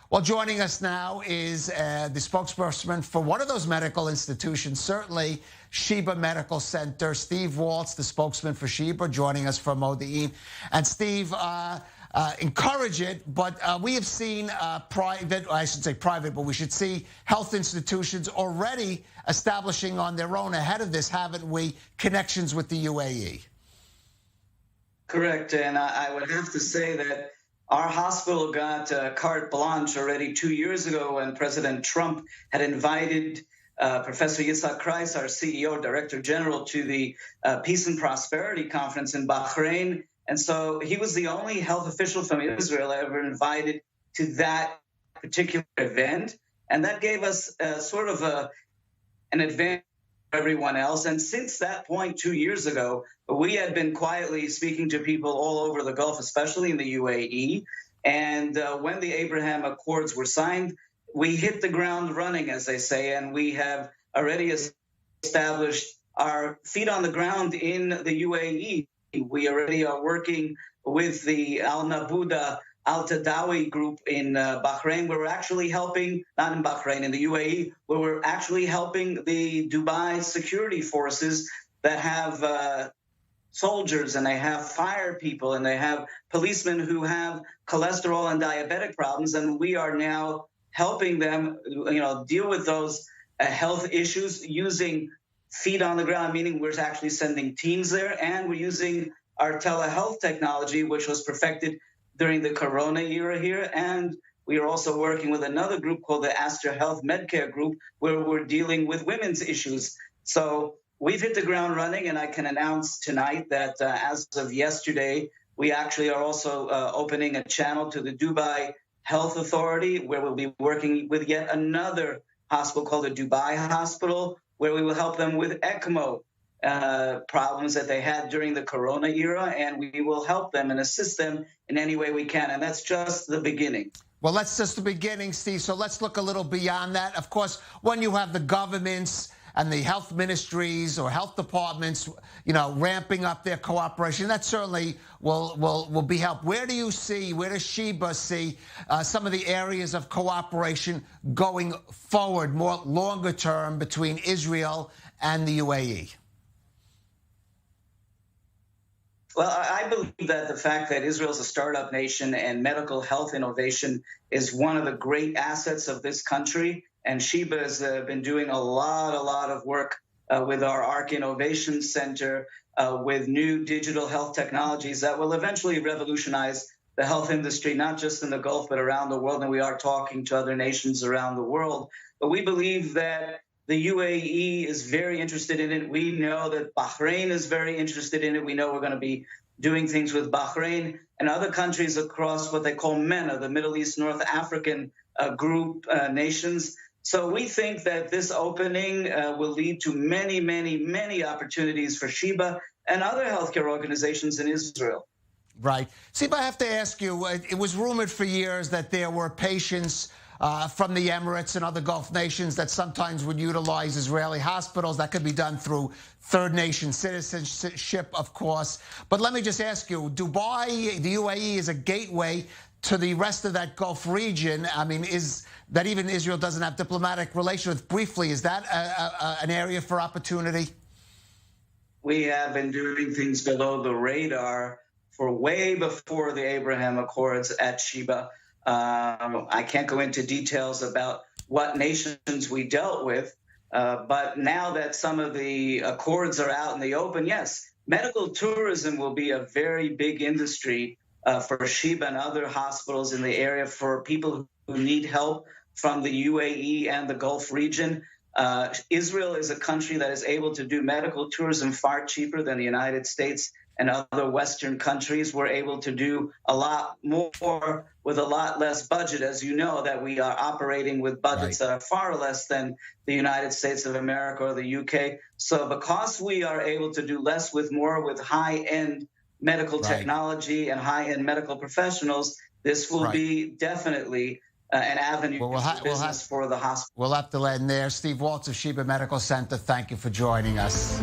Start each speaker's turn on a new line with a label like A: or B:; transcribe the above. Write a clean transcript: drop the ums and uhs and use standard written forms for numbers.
A: Well, joining us now is the spokesperson for one of those medical institutions, certainly Sheba Medical Center, Steve Waltz, the spokesman for Sheba, joining us from Modi'in. And Steve, encourage it, but we have seen private, I should say private, but we should see health institutions already establishing on their own ahead of this, haven't we, connections with the UAE?
B: Correct, and I would have to say that our hospital got carte blanche already 2 years ago when President Trump had invited Professor Yitzhak Kreis, our CEO, Director General, to the Peace and Prosperity Conference in Bahrain. And so he was the only health official from Israel ever invited to that particular event. And that gave us sort of an advantage for everyone else. And since that point 2 years ago, we had been quietly speaking to people all over the Gulf, especially in the UAE. And when the Abraham Accords were signed, we hit the ground running, as they say, and we have already established our feet on the ground in the UAE. We already are working with the Al Nabuda Al Tadawi group in Bahrain, where we're actually helping, not in Bahrain, in the UAE, where we're actually helping the Dubai security forces that have soldiers, and they have fire people, and they have policemen who have cholesterol and diabetic problems, and we are now helping them, deal with those health issues using feet on the ground, meaning we're actually sending teams there, and we're using our telehealth technology, which was perfected during the Corona era here, and we are also working with another group called the Astra Health Medcare Group, where we're dealing with women's issues. So we've hit the ground running, and I can announce tonight that as of yesterday, we actually are also opening a channel to the Dubai Health Authority, where we'll be working with yet another hospital called the Dubai Hospital, where we will help them with ECMO problems that they had during the Corona era, and we will help them and assist them in any way we can. And that's just the beginning.
A: Well, that's just the beginning, Steve. So let's look a little beyond that. Of course, when you have the governments and the health ministries or health departments, ramping up their cooperation, that certainly will be helped. Where does Sheba see some of the areas of cooperation going forward, more longer term, between Israel and the UAE?
B: Well, I believe that the fact that Israel is a startup nation and medical health innovation is one of the great assets of this country. And Sheba has been doing a lot of work with our ARC Innovation Center with new digital health technologies that will eventually revolutionize the health industry, not just in the Gulf, but around the world. And we are talking to other nations around the world. But we believe that the UAE is very interested in it. We know that Bahrain is very interested in it. We know we're going to be doing things with Bahrain and other countries across what they call MENA, the Middle East, North African group nations. So we think that this opening will lead to many opportunities for Sheba and other healthcare organizations in Israel.
A: Right. Steve, I have to ask you, it was rumored for years that there were patients from the Emirates and other Gulf nations that sometimes would utilize Israeli hospitals. That could be done through third nation citizenship, of course. But let me just ask you, Dubai, the UAE, is a gateway to the rest of that Gulf region. I mean, is that even Israel doesn't have diplomatic relations with? Briefly, is that an area for opportunity?
B: We have been doing things below the radar for way before the Abraham Accords at Sheba. I can't go into details about what nations we dealt with, but now that some of the accords are out in the open, yes, medical tourism will be a very big industry for Sheba and other hospitals in the area for people who need help from the UAE and the Gulf region. Israel is a country that is able to do medical tourism far cheaper than the United States and other Western countries. We're able to do a lot more with a lot less budget. As you know, that we are operating with budgets that are far less than the United States of America or the UK. So because we are able to do less with more with high-end medical technology and high-end medical professionals, this will be definitely an avenue for business for the hospital.
A: We'll have to end there. Steve Waltz of Sheba Medical Center, thank you for joining us.